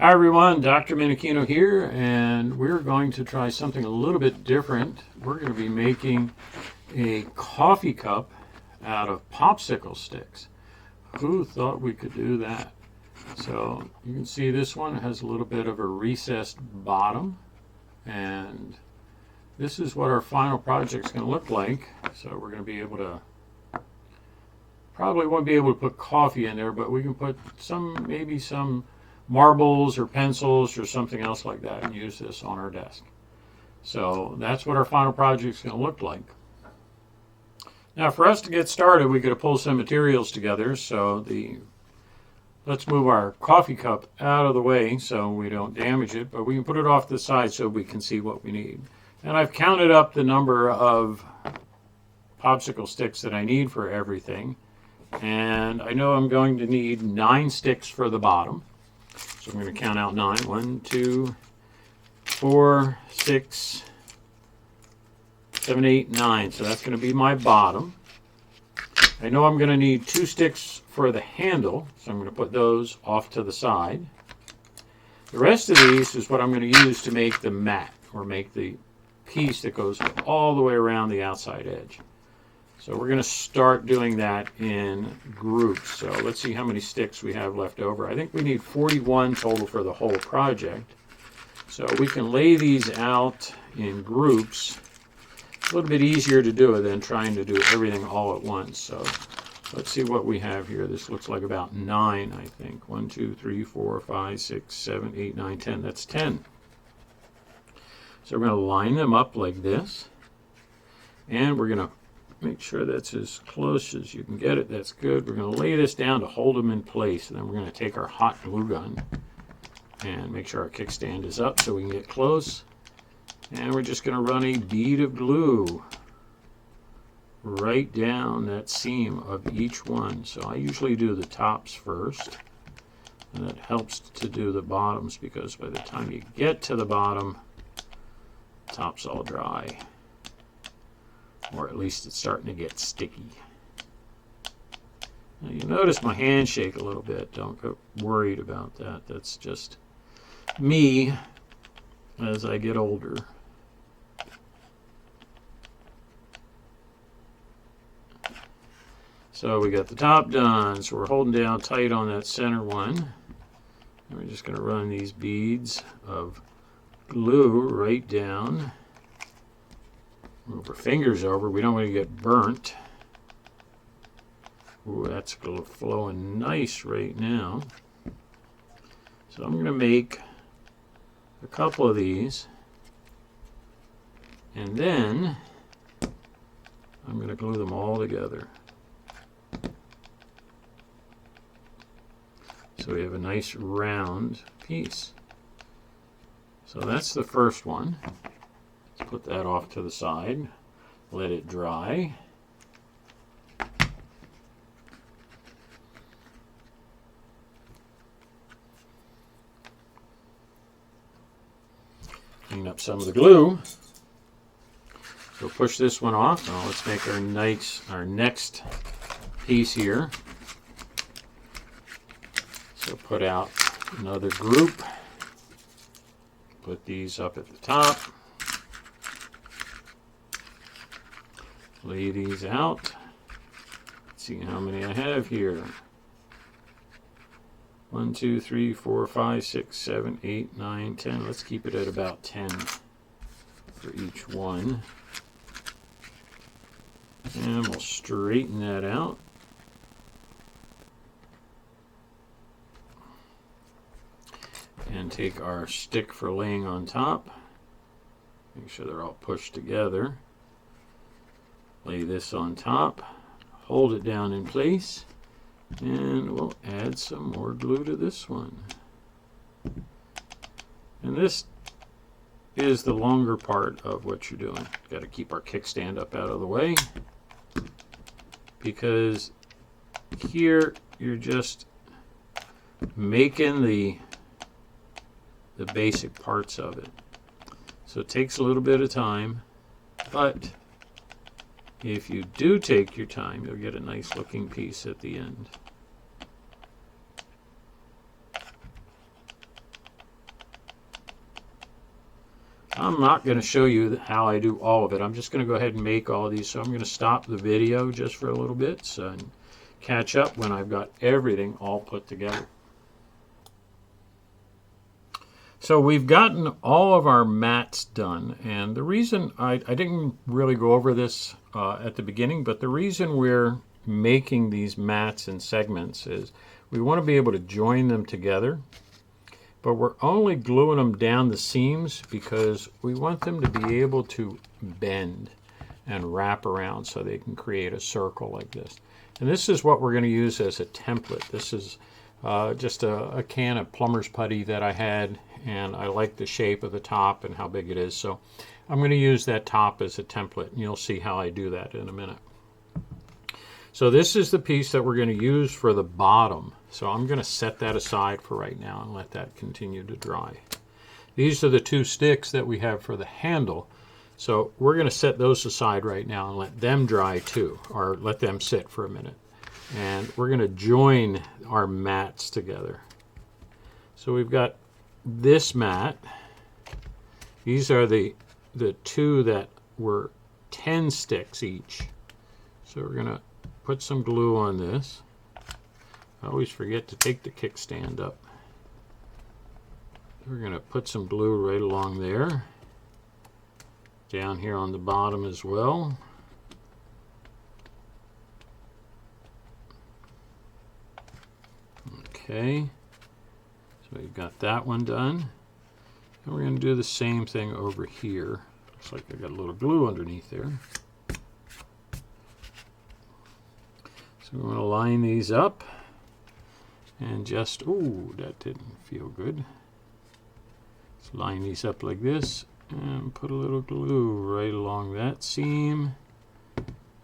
Hi everyone, Dr. Minikino here, and we're going to try something a little bit different. We're going to be making a coffee cup out of popsicle sticks. Who thought we could do that? So you can see this one has a little bit of a recessed bottom, and this is what our final project is going to look like. So we're going to be able to, probably won't be able to put coffee in there, but we can put maybe some marbles or pencils or something else like that and use this on our desk. So that's what our final project is going to look like. Now for us to get started, we got to pull some materials together. So let's move our coffee cup out of the way so we don't damage it, but we can put it off to the side so we can see what we need. And I've counted up the number of popsicle sticks that I need for everything. And I know I'm going to need 9 sticks for the bottom. So I'm going to count out 9. 1, 2, 4, 6, 7, 8, 9. So that's going to be my bottom. I know I'm going to need 2 sticks for the handle, so I'm going to put those off to the side. The rest of these is what I'm going to use to make the mat, or make the piece that goes all the way around the outside edge. So we're going to start doing that in groups. So let's see how many sticks we have left over. I think we need 41 total for the whole project. So we can lay these out in groups. It's a little bit easier to do it than trying to do everything all at once. So let's see what we have here. This looks like about 9, I think. 1, 2, 3, 4, 5, 6, 7, 8, 9, 10. That's 10. So we're going to line them up like this. And we're going to make sure that's as close as you can get it. That's good. We're going to lay this down to hold them in place. And then we're going to take our hot glue gun and make sure our kickstand is up so we can get close. And we're just going to run a bead of glue right down that seam of each one. So I usually do the tops first. And that helps to do the bottoms because by the time you get to the bottom, the top's all dry. Or at least it's starting to get sticky. Now you notice my hand shake a little bit. Don't get worried about that. That's just me as I get older. So we got the top done. So we're holding down tight on that center one. And we're just going to run these beads of glue right down. Move our fingers over. We don't want to get burnt. Ooh, that's flowing nice right now. So I'm going to make a couple of these. And then I'm going to glue them all together. So we have a nice round piece. So that's the first one. Let's put that off to the side. Let it dry. Clean up some of the glue. So push this one off. Now let's make our next piece here. So put out another group. Put these up at the top. Lay these out. Let's see how many I have here. 1, 2, 3, 4, 5, 6, 7, 8, 9, 10. Let's keep it at about 10 for each one. And we'll straighten that out. And take our stick for laying on top. Make sure they're all pushed together. Lay this on top, hold it down in place, and we'll add some more glue to this one. And this is the longer part of what you're doing. Got to keep our kickstand up out of the way because here you're just making the basic parts of it. So it takes a little bit of time, but if you do take your time, you'll get a nice looking piece at the end. I'm not going to show you how I do all of it. I'm just going to go ahead and make all these. So I'm going to stop the video just for a little bit and catch up when I've got everything all put together. So we've gotten all of our mats done, and the reason I didn't really go over this at the beginning, but the reason we're making these mats in segments is we want to be able to join them together, but we're only gluing them down the seams because we want them to be able to bend and wrap around so they can create a circle like this. And this is what we're going to use as a template. This is just a can of plumber's putty that I had, and I like the shape of the top and how big it is. So I'm going to use that top as a template, and you'll see how I do that in a minute. So this is the piece that we're going to use for the bottom. So I'm going to set that aside for right now and let that continue to dry. These are the two sticks that we have for the handle. So we're going to set those aside right now and let them dry too, or let them sit for a minute. And we're going to join our mats together. So we've got this mat. These are the two that were 10 sticks each. So we're going to put some glue on this. I always forget to take the kickstand up. We're going to put some glue right along there. Down here on the bottom as well. Okay, so we've got that one done. And we're going to do the same thing over here. Looks like I got a little glue underneath there. So we want to line these up and just, ooh, that didn't feel good. Let's line these up like this and put a little glue right along that seam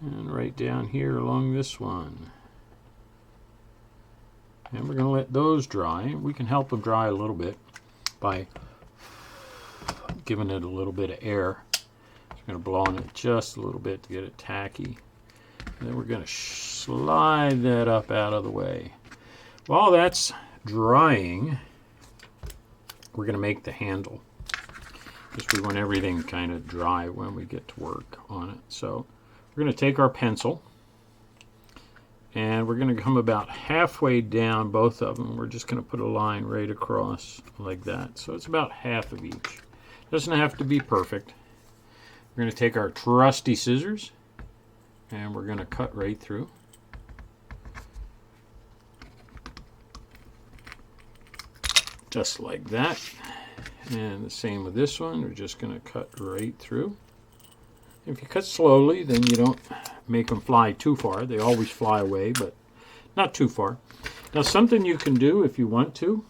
and right down here along this one. And we're going to let those dry. We can help them dry a little bit by giving it a little bit of air. I'm going to blow on it just a little bit to get it tacky. And then we're going to slide that up out of the way. While that's drying, we're going to make the handle. Because we want everything kind of dry when we get to work on it. So we're going to take our pencil. And we're going to come about halfway down both of them. We're just going to put a line right across like that. So it's about half of each. Doesn't have to be perfect. We're going to take our trusty scissors and we're going to cut right through. Just like that. And the same with this one. We're just going to cut right through. If you cut slowly, then you don't make them fly too far. They always fly away, but not too far. Now, something you can do if you want to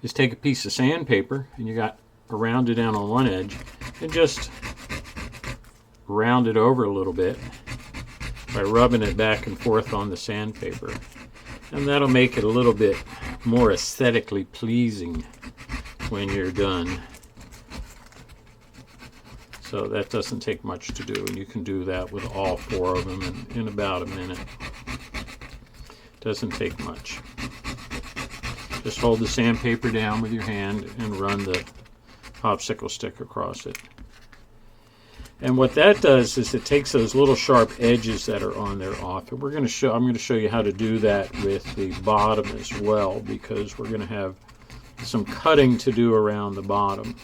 is take a piece of sandpaper, and you got rounded down on one edge, and just round it over a little bit by rubbing it back and forth on the sandpaper. And that'll make it a little bit more aesthetically pleasing when you're done. So that doesn't take much to do, and you can do that with all four of them in about a minute. Doesn't take much. Just hold the sandpaper down with your hand and run the popsicle stick across it. And what that does is it takes those little sharp edges that are on there off. And I'm going to show you how to do that with the bottom as well, because we're going to have some cutting to do around the bottom.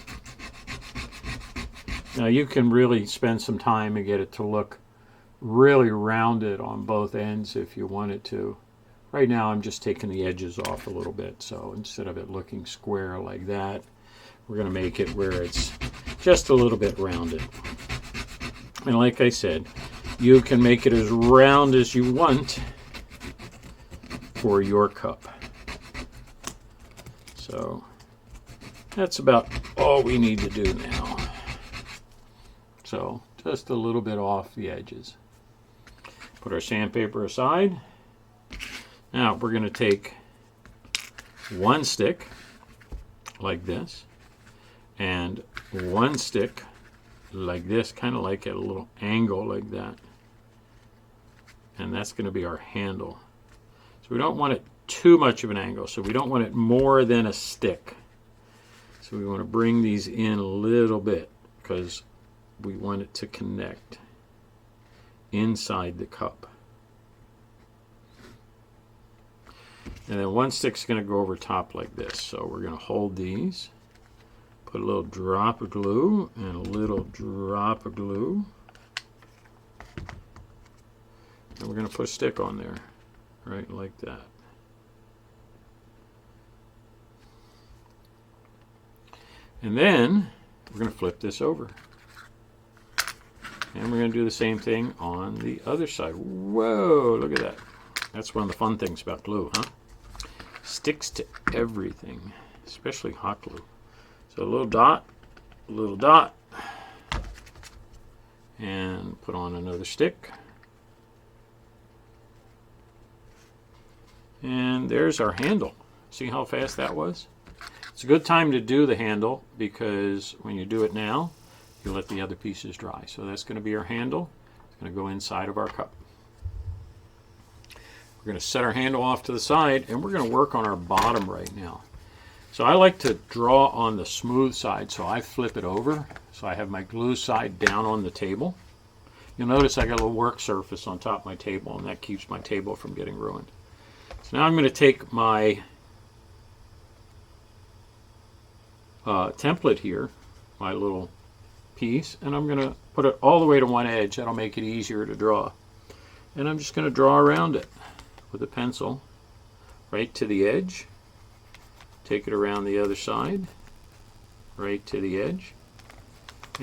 Now you can really spend some time and get it to look really rounded on both ends if you want it to. Right now I'm just taking the edges off a little bit, so instead of it looking square like that, we're going to make it where it's just a little bit rounded. And like I said, you can make it as round as you want for your cup. So that's about all we need to do now. So just a little bit off the edges. Put our sandpaper aside. Now we're going to take one stick like this and one stick like this, kind of like at a little angle like that. And that's going to be our handle. So we don't want it too much of an angle, so we don't want it more than a stick. So we want to bring these in a little bit because we want it to connect inside the cup. And then one stick's going to go over top like this. So we're going to hold these, put a little drop of glue and a little drop of glue. And we're going to put a stick on there, right like that. And then we're going to flip this over. And we're going to do the same thing on the other side. Whoa, look at that. That's one of the fun things about glue, huh? Sticks to everything, especially hot glue. So a little dot, and put on another stick. And there's our handle. See how fast that was? It's a good time to do the handle because when you do it now, you let the other pieces dry. So that's going to be our handle. It's going to go inside of our cup. We're going to set our handle off to the side and we're going to work on our bottom right now. So I like to draw on the smooth side, so I flip it over. So I have my glue side down on the table. You'll notice I got a little work surface on top of my table, and that keeps my table from getting ruined. So now I'm going to take my template here, my little piece, and I'm going to put it all the way to one edge. That'll make it easier to draw. And I'm just going to draw around it with a pencil right to the edge. Take it around the other side, right to the edge.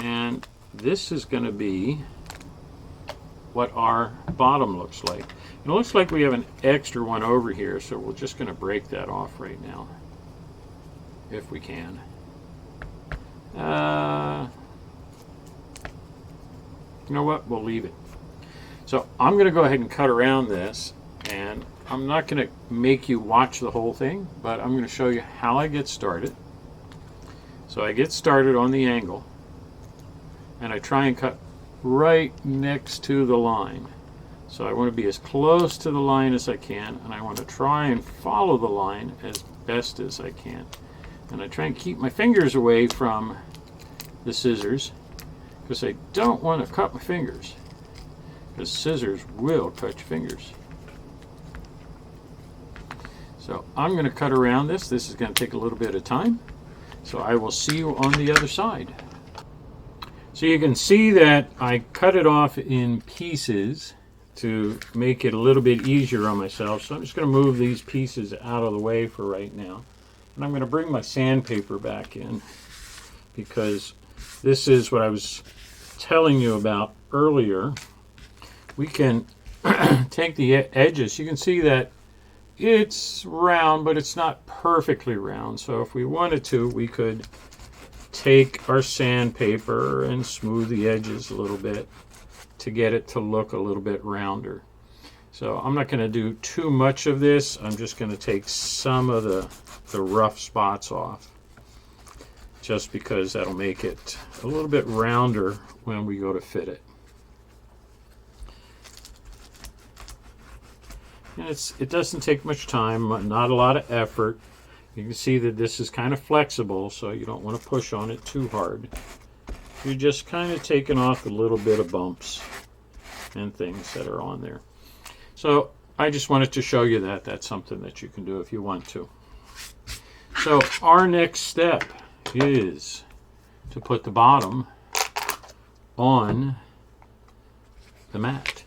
And this is going to be what our bottom looks like. And it looks like we have an extra one over here, so we're just going to break that off right now, if we can. You know what? We'll leave it. So I'm going to go ahead and cut around this, and I'm not going to make you watch the whole thing, but I'm going to show you how I get started. So I get started on the angle, and I try and cut right next to the line. So I want to be as close to the line as I can, and I want to try and follow the line as best as I can. And I try and keep my fingers away from the scissors because I don't want to cut my fingers, because scissors will cut your fingers. So I'm going to cut around this. This is going to take a little bit of time. So I will see you on the other side. So you can see that I cut it off in pieces to make it a little bit easier on myself. So I'm just going to move these pieces out of the way for right now. And I'm going to bring my sandpaper back in, because this is what I was telling you about earlier. We can take the edges. You can see that it's round, but it's not perfectly round. So if we wanted to, we could take our sandpaper and smooth the edges a little bit to get it to look a little bit rounder. So I'm not going to do too much of this. I'm just going to take some of the rough spots off, just because that'll make it a little bit rounder when we go to fit it. And it doesn't take much time, not a lot of effort. You can see that this is kind of flexible, so you don't want to push on it too hard. You're just kind of taking off a little bit of bumps and things that are on there. So I just wanted to show you that. That's something that you can do if you want to. So our next step is to put the bottom on the mat.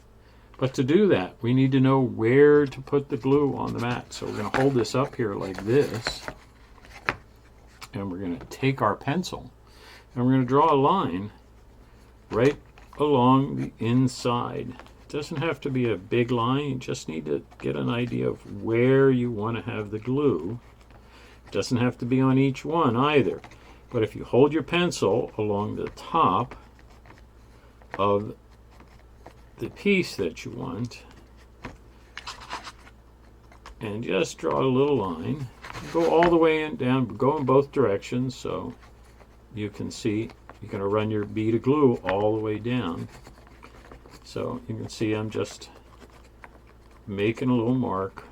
But to do that, we need to know where to put the glue on the mat. So we're going to hold this up here like this, and we're going to take our pencil, and we're going to draw a line right along the inside. It doesn't have to be a big line. You just need to get an idea of where you want to have the glue. It doesn't have to be on each one either. But if you hold your pencil along the top of the piece that you want and just draw a little line, go all the way in down, go in both directions, so you can see you're going to run your bead of glue all the way down. So you can see I'm just making a little mark.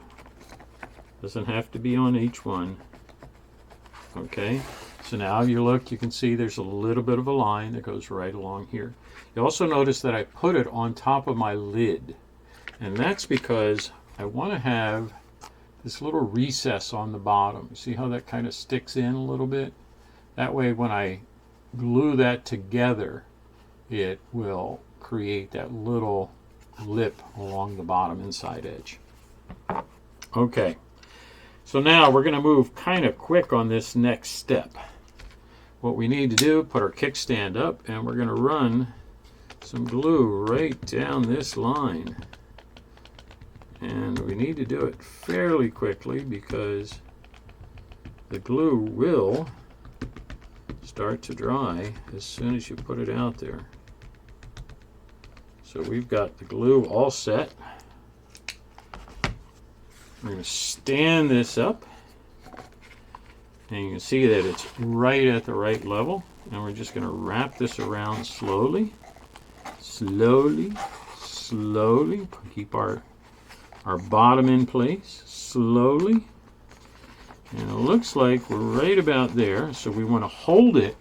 Doesn't have to be on each one. Okay, So now you look, you can see there's a little bit of a line that goes right along here. You also notice that I put it on top of my lid. And that's because I want to have this little recess on the bottom. See how that kind of sticks in a little bit? That way when I glue that together, it will create that little lip along the bottom inside edge. Okay, so now we're going to move kind of quick on this next step. What we need to do, put our kickstand up, and we're going to run some glue right down this line. And we need to do it fairly quickly because the glue will start to dry as soon as you put it out there. So we've got the glue all set. We're going to stand this up, and you can see that it's right at the right level. And we're just going to wrap this around slowly, slowly, slowly. Keep our bottom in place slowly. And it looks like we're right about there. So we want to hold it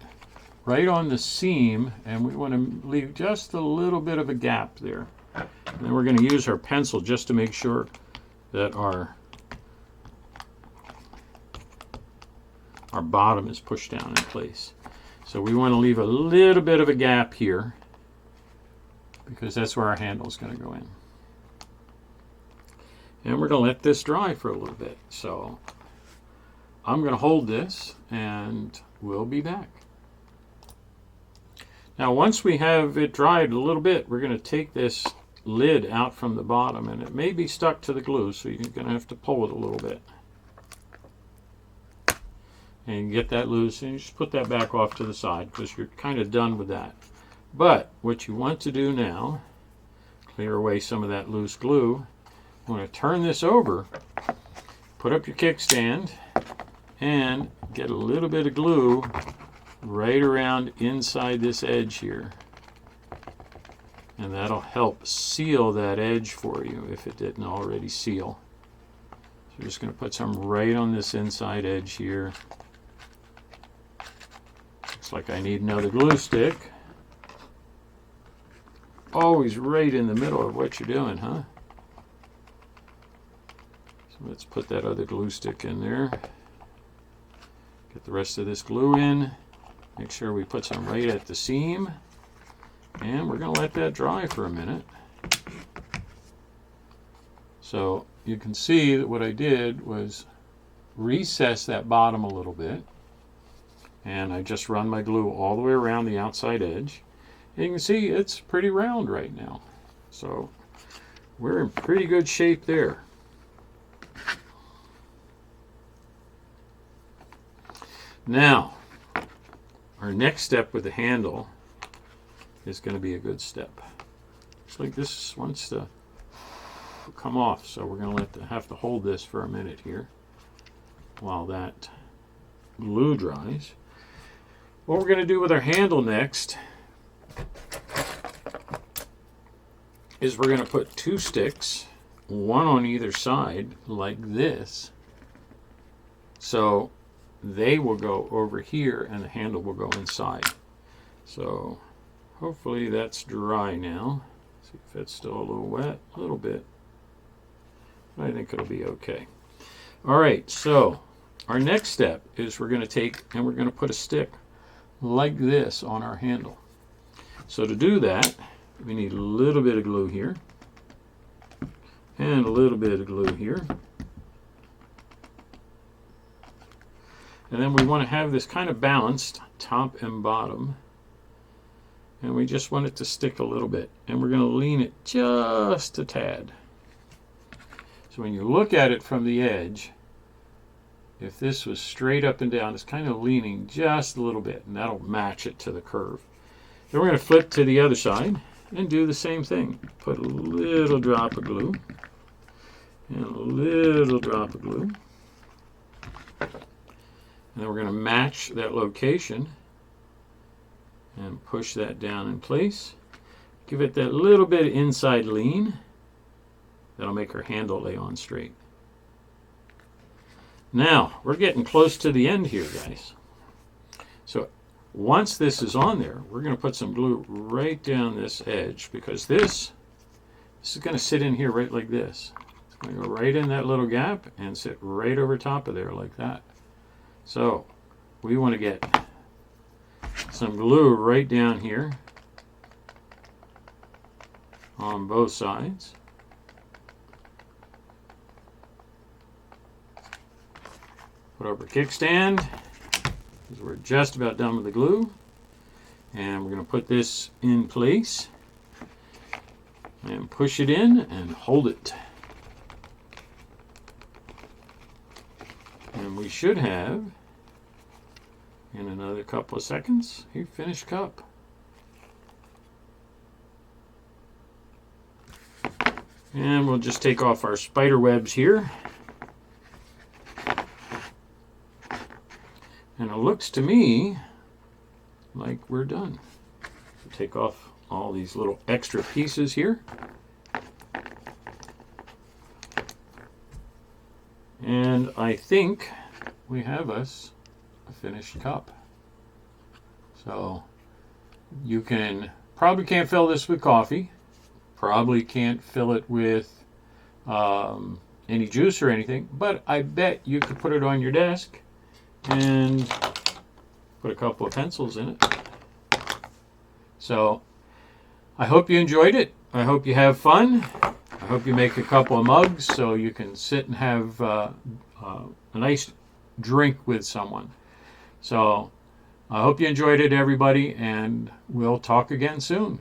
right on the seam, and we want to leave just a little bit of a gap there. And then we're going to use our pencil just to make sure that our bottom is pushed down in place. So we want to leave a little bit of a gap here because that's where our handle is going to go in. And we're going to let this dry for a little bit. So I'm going to hold this and we'll be back. Now once we have it dried a little bit, we're going to take this lid out from the bottom, and it may be stuck to the glue, so you're going to have to pull it a little bit. And get that loose, and you just put that back off to the side because you're kind of done with that. But what you want to do now, clear away some of that loose glue. You want to turn this over, put up your kickstand, and get a little bit of glue right around inside this edge here. And that'll help seal that edge for you if it didn't already seal. So you're just going to put some right on this inside edge here. Looks like I need another glue stick. Always right in the middle of what you're doing, huh? So let's put that other glue stick in there. Get the rest of this glue in. Make sure we put some right at the seam. And we're going to let that dry for a minute. So you can see that what I did was recess that bottom a little bit. And I just run my glue all the way around the outside edge. And you can see it's pretty round right now. So we're in pretty good shape there. Now, our next step with the handle is going to be a good step. Looks like this wants to come off, so we're going to have to hold this for a minute here while that glue dries. What we're going to do with our handle next is we're going to put two sticks, one on either side, like this. So they will go over here and the handle will go inside. So hopefully that's dry now. See if it's still a little wet, a little bit. I think it'll be okay. All right, so our next step is we're going to take and we're going to put a stick like this on our handle. So to do that, we need a little bit of glue here and a little bit of glue here. And then we want to have this kind of balanced top and bottom. And we just want it to stick a little bit. And we're going to lean it just a tad. So when you look at it from the edge, if this was straight up and down, it's kind of leaning just a little bit. And that'll match it to the curve. Then we're going to flip to the other side and do the same thing. Put a little drop of glue. And a little drop of glue. And then we're going to match that location and push that down in place. Give it that little bit of inside lean. That'll make our handle lay on straight. Now, we're getting close to the end here, guys. So once this is on there, we're going to put some glue right down this edge, because this is going to sit in here right like this. It's going to go right in that little gap and sit right over top of there like that. So we want to get some glue right down here on both sides. Put over kickstand, because we're just about done with the glue. And we're going to put this in place and push it in and hold it. And we should have, in another couple of seconds, a finished cup. And we'll just take off our spider webs here. And it looks to me like we're done. Take off all these little extra pieces here. And I think we have us a finished cup. So you probably can't fill this with coffee. Probably can't fill it with any juice or anything. But I bet you could put it on your desk and put a couple of pencils in it. So I hope you enjoyed it. I hope you have fun. I hope you make a couple of mugs so you can sit and have a nice drink with someone. So I hope you enjoyed it, everybody, and we'll talk again soon.